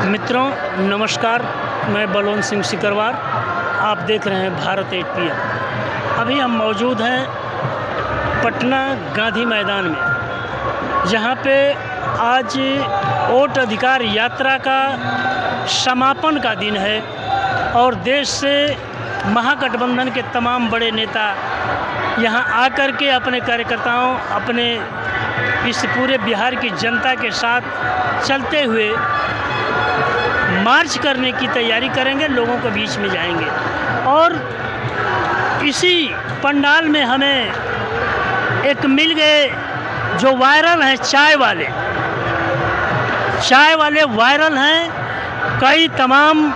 मित्रों नमस्कार, मैं बलवंत सिंह सिकरवार। आप देख रहे हैं भारत 8 PM। अभी हम मौजूद हैं पटना गांधी मैदान में, जहां पे आज वोट अधिकार यात्रा का समापन का दिन है और देश से महागठबंधन के तमाम बड़े नेता यहां आकर के अपने कार्यकर्ताओं, अपने इस पूरे बिहार की जनता के साथ चलते हुए मार्च करने की तैयारी करेंगे, लोगों के बीच में जाएंगे। और इसी पंडाल में हमें एक मिल गए जो वायरल हैं, चाय वाले वायरल हैं। कई तमाम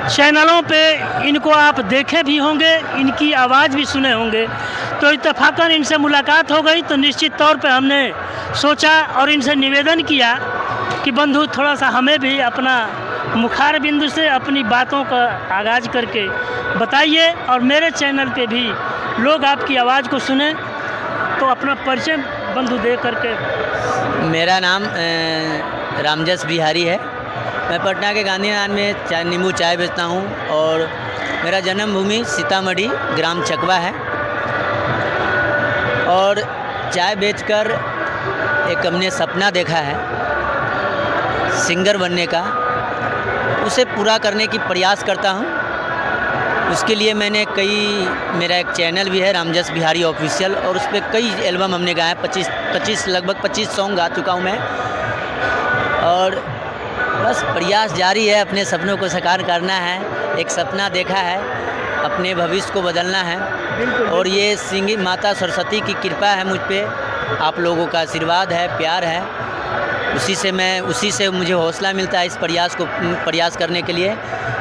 चैनलों पे इनको आप देखे भी होंगे, इनकी आवाज़ भी सुने होंगे। तो इत्तेफाकन इनसे मुलाकात हो गई, तो निश्चित तौर पे हमने सोचा और इनसे निवेदन किया कि बंधु थोड़ा सा हमें भी अपना मुखार बिंदु से अपनी बातों का आगाज़ करके बताइए और मेरे चैनल पे भी लोग आपकी आवाज़ को सुने। तो अपना परिचय बंधु दे करके। मेरा नाम रामजस बिहारी है। मैं पटना के गांधी मैदान में नींबू चाय बेचता हूँ और मेरा जन्मभूमि सीतामढ़ी ग्राम चकवा है। और चाय बेचकर एक हमने सपना देखा है सिंगर बनने का, उसे पूरा करने की प्रयास करता हूँ। उसके लिए मैंने मेरा एक चैनल भी है रामजस बिहारी ऑफिशियल, और उस पर कई एल्बम हमने गाए, लगभग 25 सॉन्ग गा चुका हूँ मैं। और बस प्रयास जारी है, अपने सपनों को साकार करना है। एक सपना देखा है, अपने भविष्य को बदलना है। और ये सिंगिंग माता सरस्वती की कृपा है मुझ पे, आप लोगों का आशीर्वाद है, प्यार है। उसी से मुझे हौसला मिलता है इस प्रयास करने के लिए।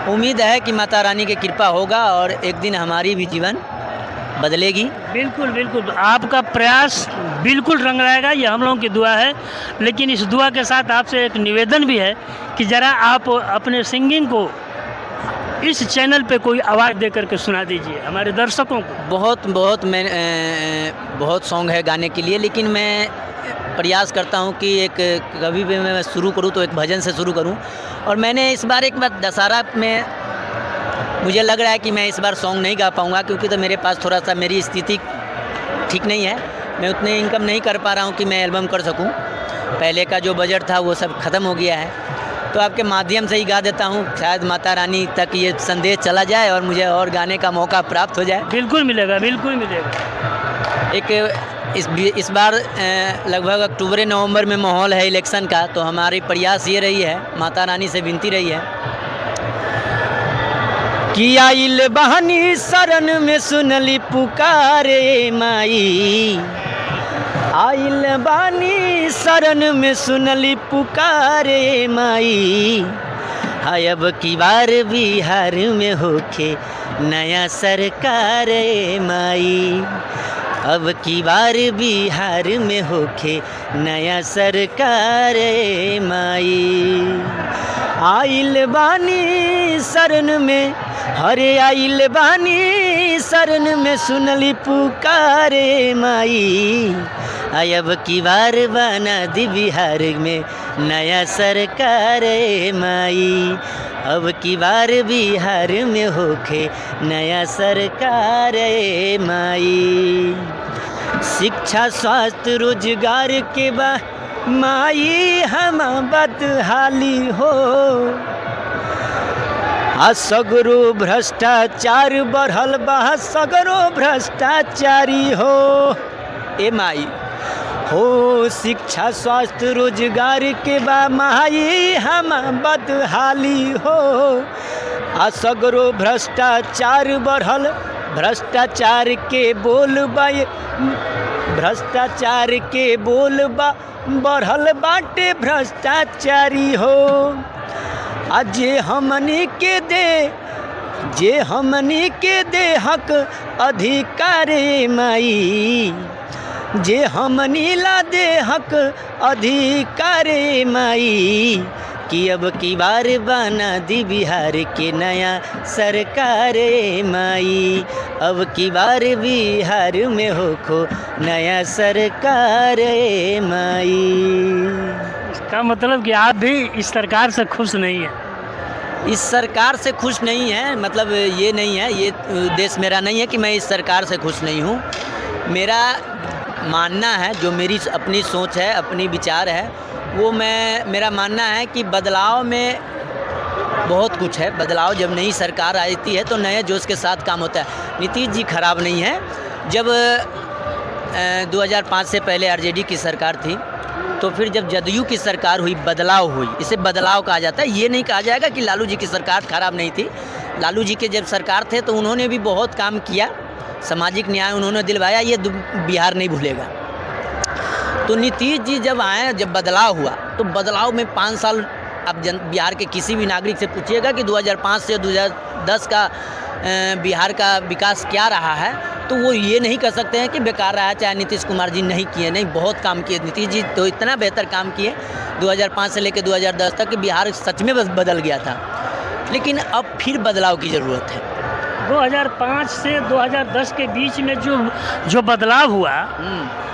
उम्मीद है कि माता रानी की कृपा होगा और एक दिन हमारी भी जीवन बदलेगी। बिल्कुल आपका प्रयास बिल्कुल रंग लाएगा, ये हम लोगों की दुआ है। लेकिन इस दुआ के साथ आपसे एक निवेदन भी है कि ज़रा आप अपने सिंगिंग को इस चैनल पे कोई आवाज़ दे करके सुना दीजिए हमारे दर्शकों को। बहुत सॉन्ग है गाने के लिए, लेकिन मैं प्रयास करता हूँ कि कभी भी मैं शुरू करूँ तो एक भजन से शुरू करूँ। और मैंने इस बार दशहरा में मुझे लग रहा है कि मैं इस बार सॉन्ग नहीं गा पाऊँगा, क्योंकि तो मेरे पास थोड़ा सा मेरी स्थिति ठीक नहीं है। मैं उतने इनकम नहीं कर पा रहा हूँ कि मैं एल्बम कर सकूँ। पहले का जो बजट था वो सब ख़त्म हो गया है। तो आपके माध्यम से ही गा देता हूँ, शायद माता रानी तक ये संदेश चला जाए और मुझे और गाने का मौका प्राप्त हो जाए। बिल्कुल मिलेगा। इस बार लगभग अक्टूबर नवंबर में माहौल है इलेक्शन का, तो हमारी प्रयास ये रही है, माता रानी से विनती रही है कि आइल बहनी शरण में सुनली पुकारे माई, आइल बहनी शरण में सुनली पुकारे माई। हाय अब की बार बिहार में होके नया सरकार माई, अब की बार बिहार में होके नया सरकार माई। आइल बानी शरण में, हरे आइल बानी शरण में सुनली पुकारे माई। अब की बार बना दी बिहार में नया सरकार माई, अब की बार बिहार में होके नया सरकार माई। शिक्षा स्वास्थ्य रोजगार के बा माई हम बदहाली हो, सगरो भ्रष्टाचार बढ़ल बा, सगरो भ्रष्टाचारी हो ए माई हो। शिक्षा स्वास्थ्य रोजगार के बा माई हम बदहाली हो, सगरो भ्रष्टाचार बढ़ल, भ्रष्टाचार के बोल बढ़ल बाटे भ्रष्टाचारी हो। जे हमनी के दे हक अधिकार माई, जे हमनी ला दे हक अधिकार माई। कि अब की बार बना दी बिहार के नया सरकार माई, अब की बार बिहार में होखो नया सरकार माई। का मतलब कि आप भी इस सरकार से खुश नहीं हैं। इस सरकार से खुश नहीं है, मतलब ये नहीं है, ये उद्देश्य मेरा नहीं है कि मैं इस सरकार से खुश नहीं हूँ। मेरा मानना है, जो मेरी अपनी सोच है, अपनी विचार है, वो मेरा मानना है कि बदलाव में बहुत कुछ है। बदलाव जब नई सरकार आती है तो नए जोश के साथ काम होता है। नीतीश जी खराब नहीं है। जब 2005 से पहले आरजेडी की सरकार थी, तो फिर जब जदयू की सरकार हुई, बदलाव हुई, इसे बदलाव कहा जाता है। ये नहीं कहा जाएगा कि लालू जी की सरकार खराब नहीं थी। लालू जी के जब सरकार थे तो उन्होंने भी बहुत काम किया, सामाजिक न्याय उन्होंने दिलवाया, ये बिहार नहीं भूलेगा। तो नीतीश जी जब आए, जब बदलाव हुआ, तो बदलाव में 5 साल अब बिहार के किसी भी नागरिक से पूछिएगा कि 2005 से 2010 का बिहार का विकास क्या रहा है, तो वो ये नहीं कह सकते हैं कि बेकार रहा है, चाहे नीतीश कुमार जी नहीं किए। नहीं, बहुत काम किए नीतीश जी, तो इतना बेहतर काम किए 2005 से लेकर 2010 तक कि बिहार सच में बदल गया था। लेकिन अब फिर बदलाव की ज़रूरत है। 2005 से 2010 के बीच में जो बदलाव हुआ,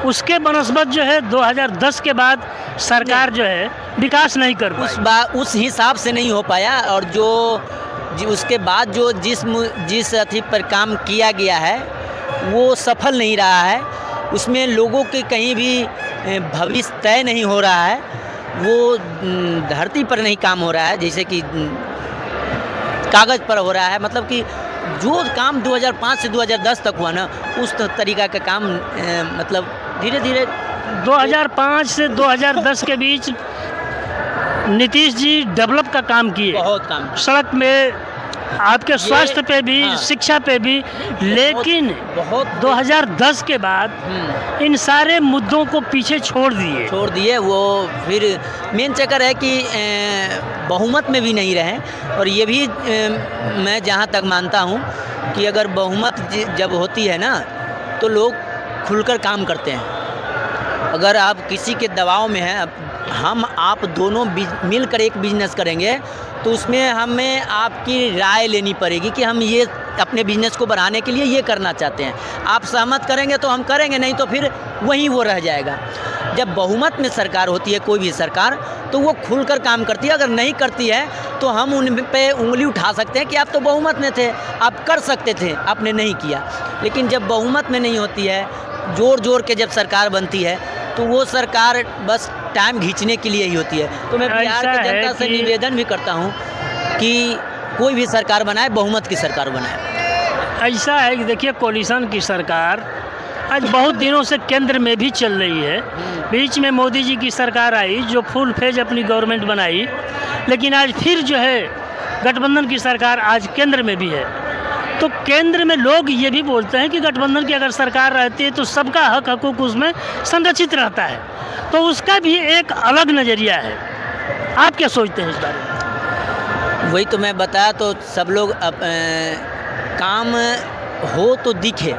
उसके बनस्बत जो है 2010 के बाद सरकार जो है विकास नहीं कर पाई। उस हिसाब से नहीं हो पाया। और उसके बाद जो जिस अथी पर काम किया गया है वो सफल नहीं रहा है। उसमें लोगों के कहीं भी भविष्य तय नहीं हो रहा है। वो धरती पर नहीं काम हो रहा है, जैसे कि कागज़ पर हो रहा है। मतलब कि जो काम 2005 से 2010 तक हुआ ना, उस तरीका का काम मतलब धीरे धीरे 2005 से 2010 के बीच नीतीश जी डेवलप का काम किए, बहुत काम, सड़क में, आपके स्वास्थ्य पे भी, हाँ, शिक्षा पे भी। लेकिन 2010 के बाद इन सारे मुद्दों को पीछे छोड़ दिए। वो फिर मेन चक्कर है कि बहुमत में भी नहीं रहे। और ये भी मैं जहाँ तक मानता हूँ कि अगर बहुमत जब होती है ना, तो लोग खुलकर काम करते हैं। अगर आप किसी के दबाव में हैं, हम आप दोनों मिलकर एक बिजनेस करेंगे, तो उसमें हमें आपकी राय लेनी पड़ेगी कि हम ये अपने बिजनेस को बढ़ाने के लिए ये करना चाहते हैं। आप सहमत करेंगे तो हम करेंगे, नहीं तो फिर वहीं वो रह जाएगा। जब बहुमत में सरकार होती है कोई भी सरकार, तो वो खुलकर काम करती है। अगर नहीं करती है तो हम उन पे उंगली उठा सकते हैं कि आप तो बहुमत में थे, आप कर सकते थे, आपने नहीं किया। लेकिन जब बहुमत में नहीं होती है, जोर के जब सरकार बनती है, तो वो सरकार बस टाइम खींचने के लिए ही होती है। तो मैं बिहार की जनता से निवेदन भी करता हूँ कि कोई भी सरकार बनाए, बहुमत की सरकार बनाए। ऐसा है कि देखिए, कोलिशन की सरकार आज बहुत दिनों से केंद्र में भी चल रही है। बीच में मोदी जी की सरकार आई, जो फुल फेज अपनी गवर्नमेंट बनाई, लेकिन आज फिर जो है गठबंधन की सरकार आज केंद्र में भी है। तो केंद्र में लोग ये भी बोलते हैं कि गठबंधन की अगर सरकार रहती है तो सबका हक हकूक उसमें संरक्षित रहता है। तो उसका भी एक अलग नज़रिया है। आप क्या सोचते हैं इस बारे में? वही तो मैं बताया, तो सब लोग काम हो तो दिखे।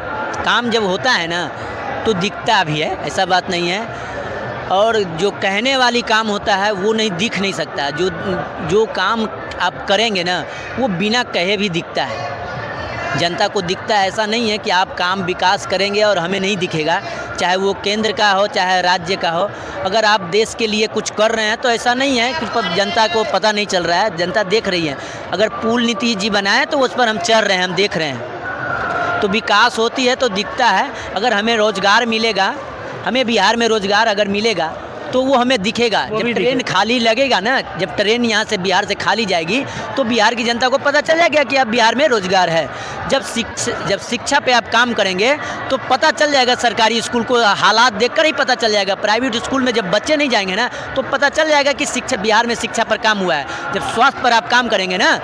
काम जब होता है ना तो दिखता भी है, ऐसा बात नहीं है। और जो कहने वाली काम होता है वो नहीं दिख नहीं सकता। जो काम आप करेंगे ना, वो बिना कहे भी दिखता है, जनता को दिखता है। ऐसा नहीं है कि आप काम विकास करेंगे और हमें नहीं दिखेगा, चाहे वो केंद्र का हो चाहे राज्य का हो। अगर आप देश के लिए कुछ कर रहे हैं तो ऐसा नहीं है कि जनता को पता नहीं चल रहा है, जनता देख रही है। अगर पुल नीतीश जी बनाए तो उस पर हम चल रहे हैं, हम देख रहे हैं, तो विकास होती है तो दिखता है। अगर हमें रोज़गार मिलेगा, हमें बिहार में रोज़गार अगर मिलेगा तो वो हमें दिखेगा। जब ट्रेन खाली लगेगा ना, जब ट्रेन यहाँ से बिहार से खाली जाएगी तो बिहार की जनता को पता चल जाएगा कि अब बिहार में रोज़गार है। जब शिक्षा पे आप काम करेंगे तो पता चल जाएगा। सरकारी स्कूल को हालात देखकर ही पता चल जाएगा। प्राइवेट स्कूल में जब बच्चे नहीं जाएंगे ना, तो पता चल जाएगा कि बिहार में शिक्षा पर काम हुआ है। जब स्वास्थ्य पर आप काम करेंगे ना,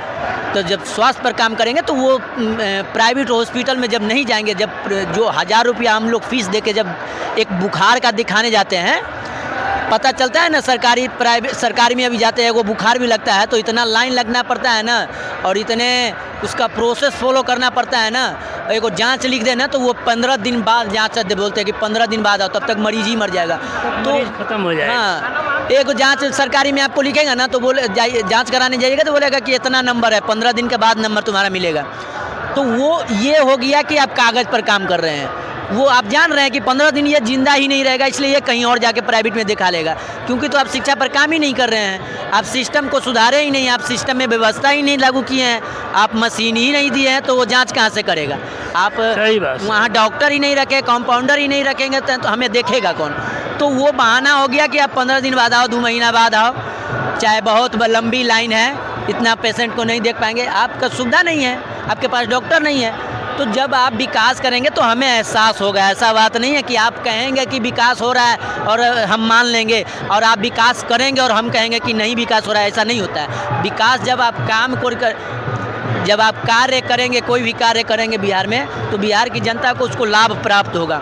तो जब स्वास्थ्य पर काम करेंगे तो वो प्राइवेट हॉस्पिटल में जब नहीं जाएंगे, जब जो 1000 रुपया हम लोग फीस दे के जब एक बुखार का दिखाने जाते हैं, पता चलता है ना। सरकारी में अभी जाते हैं, वो बुखार भी लगता है तो इतना लाइन लगना पड़ता है ना, और इतने उसका प्रोसेस फॉलो करना पड़ता है ना। एक जांच लिख देना तो वो 15 दिन बाद जांच बोलते हैं कि 15 दिन बाद आओ, तब तक मरीज ही मर जाएगा, तो खत्म हो जाएगा। हाँ, एक जांच सरकारी में आपको लिखेगा ना, तो बोले जांच कराने जाइएगा तो बोलेगा कि इतना नंबर है, 15 दिन के बाद नंबर तुम्हारा मिलेगा। तो वो ये हो गया कि आप कागज़ पर काम कर रहे हैं। वो आप जान रहे हैं कि 15 दिन ये जिंदा ही नहीं रहेगा, इसलिए ये कहीं और जाके प्राइवेट में दिखा लेगा, क्योंकि तो आप शिक्षा पर काम ही नहीं कर रहे हैं, आप सिस्टम को सुधारे ही नहीं, आप सिस्टम में व्यवस्था ही नहीं लागू किए हैं, आप मशीन ही नहीं दिए हैं, तो वो जांच कहाँ से करेगा? आप वहाँ डॉक्टर ही नहीं रखे, कंपाउंडर ही नहीं रखेंगे तो हमें देखेगा कौन? तो वो बहाना हो गया कि आप 15 दिन बाद आओ, 2 महीना बाद आओ, चाहे बहुत लंबी लाइन है, इतना पेशेंट को नहीं देख पाएंगे, आपका सुविधा नहीं है, आपके पास डॉक्टर नहीं है। तो जब आप विकास करेंगे तो हमें एहसास होगा। ऐसा बात नहीं है कि आप कहेंगे कि विकास हो रहा है और हम मान लेंगे, और आप विकास करेंगे और हम कहेंगे कि नहीं विकास हो रहा है, ऐसा नहीं होता है। विकास जब आप जब आप कार्य करेंगे, कोई भी कार्य करेंगे बिहार में, तो बिहार की जनता को उसको लाभ प्राप्त होगा,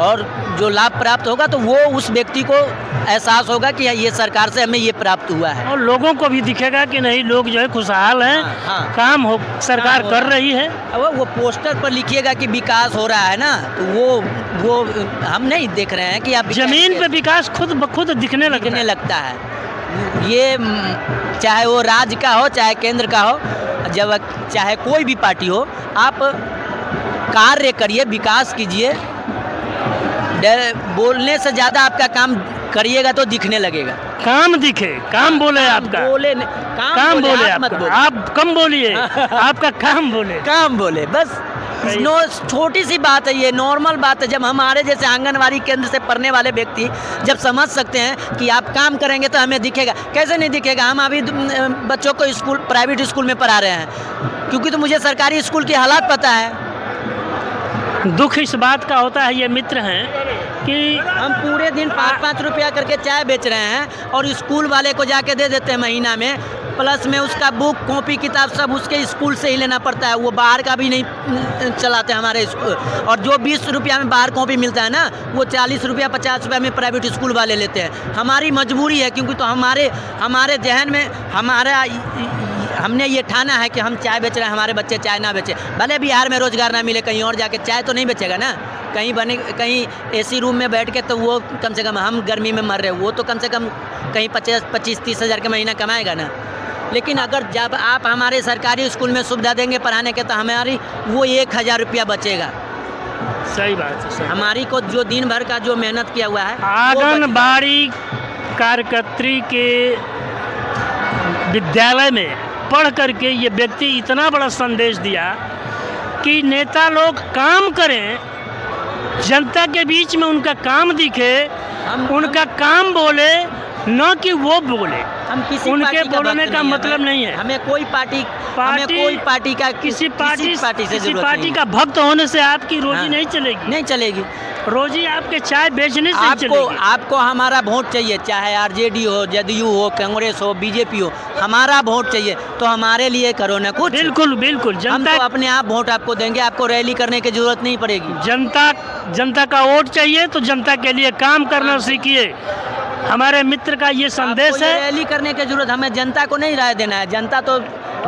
और जो लाभ प्राप्त होगा तो वो उस व्यक्ति को एहसास होगा कि ये सरकार से हमें ये प्राप्त हुआ है, और लोगों को भी दिखेगा कि नहीं, लोग जो है खुशहाल हैं। हाँ। काम हो सरकार कर रही है। अब वो पोस्टर पर लिखिएगा कि विकास हो रहा है ना, तो वो हम नहीं देख रहे हैं कि आप जमीन पे विकास खुद ब खुद दिखने लगता है। ये चाहे वो राज्य का हो चाहे केंद्र का हो, जब चाहे कोई भी पार्टी हो, आप कार्य करिए, विकास कीजिए, बोलने से ज़्यादा आपका काम करिएगा तो दिखने लगेगा। काम दिखे, काम बोले आपका, काम बोले आप कम बोलिए, आपका काम बोले बस। छोटी सी बात है, ये नॉर्मल बात है। जब हमारे जैसे आंगनवाड़ी केंद्र से पढ़ने वाले व्यक्ति जब समझ सकते हैं कि आप काम करेंगे तो हमें दिखेगा, कैसे नहीं दिखेगा? हम अभी बच्चों को स्कूल, प्राइवेट स्कूल में पढ़ा रहे हैं, क्योंकि तो मुझे सरकारी स्कूल की हालात पता है। दुख इस बात का होता है, ये मित्र हैं कि हम पूरे दिन 5-5 रुपया करके चाय बेच रहे हैं, और स्कूल वाले को जाके दे देते हैं महीना में, प्लस में उसका बुक कॉपी किताब सब उसके स्कूल से ही लेना पड़ता है। वो बाहर का भी नहीं चलाते हमारे स्कूल, और जो 20 रुपया में बाहर कॉपी मिलता है ना, वो 40 रुपया 50 रुपया में प्राइवेट स्कूल वाले लेते हैं। हमारी मजबूरी है, क्योंकि तो हमारे जहन में हमने ये ठाना है कि हम चाय बेच रहे हैं, हमारे बच्चे चाय ना बेचें। भले बिहार में रोज़गार ना मिले, कहीं और जाके चाय तो नहीं बेचेगा ना, कहीं एसी रूम में बैठ के, तो वो कम से कम, हम गर्मी में मर रहे, वो तो कम से कम कहीं 25-30 हज़ार का महीना कमाएगा ना। लेकिन अगर जब आप हमारे सरकारी स्कूल में सुविधा देंगे पढ़ाने के, तो हमारी वो 1000 रुपया बचेगा। सही बात है। हमारी को जो दिन भर का जो मेहनत किया हुआ है, आंगनबाड़ी कार्यकर्त्री के विद्यालय में पढ़ करके ये व्यक्ति इतना बड़ा संदेश दिया कि नेता लोग काम करें, जनता के बीच में उनका काम दिखे, उनका काम बोले, न कि वो बोले। हम किसी उनके बोलने का मतलब नहीं है। हमें कोई पार्टी का किसी पार्टी का भक्त होने से आपकी रोजी नहीं चलेगी। रोजी आपके चाय बेचने से चलेगी। आपको हमारा वोट चाहिए, चाहे आरजेडी हो, जदयू हो, कांग्रेस हो, बीजेपी हो, हमारा वोट चाहिए, तो हमारे लिए करो ना कुछ। बिल्कुल हम तो अपने आप वोट आपको देंगे, आपको रैली करने की जरूरत नहीं पड़ेगी। जनता का वोट चाहिए तो जनता के लिए काम करना सीखिए। हमारे मित्र का ये संदेश है। रैली करने की जरूरत, हमें जनता को नहीं राय देना है। जनता तो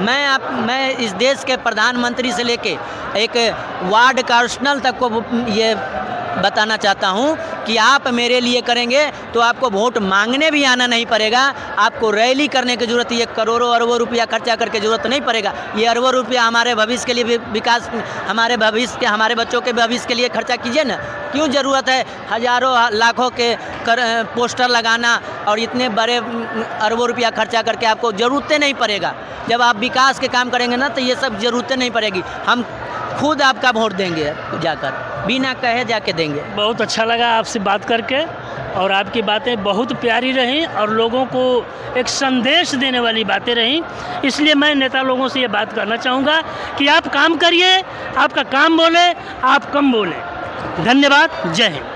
मैं इस देश के प्रधानमंत्री से लेके एक वार्ड काउंसिलर तक को ये बताना चाहता हूँ कि आप मेरे लिए करेंगे तो आपको वोट मांगने भी आना नहीं पड़ेगा, आपको रैली करने की जरूरत, ये करोड़ों अरबों रुपया खर्चा करके जरूरत नहीं पड़ेगा। ये अरबों रुपया हमारे भविष्य के लिए विकास, हमारे बच्चों के भविष्य के लिए खर्चा कीजिए ना। क्यों ज़रूरत है हज़ारों लाखों के पोस्टर लगाना और इतने बड़े अरबों रुपया खर्चा करके? आपको ज़रूरतें नहीं पड़ेगा। जब आप विकास के काम करेंगे ना, तो ये सब ज़रूरतें नहीं पड़ेगी। हम खुद आपका वोट देंगे, जाकर बिना कहे जाके देंगे। बहुत अच्छा लगा आपसे बात करके, और आपकी बातें बहुत प्यारी रहीं और लोगों को एक संदेश देने वाली बातें रहीं। इसलिए मैं नेता लोगों से ये बात करना चाहूँगा कि आप काम करिए, आपका काम बोले, आप कम बोले। धन्यवाद। जय हिंद।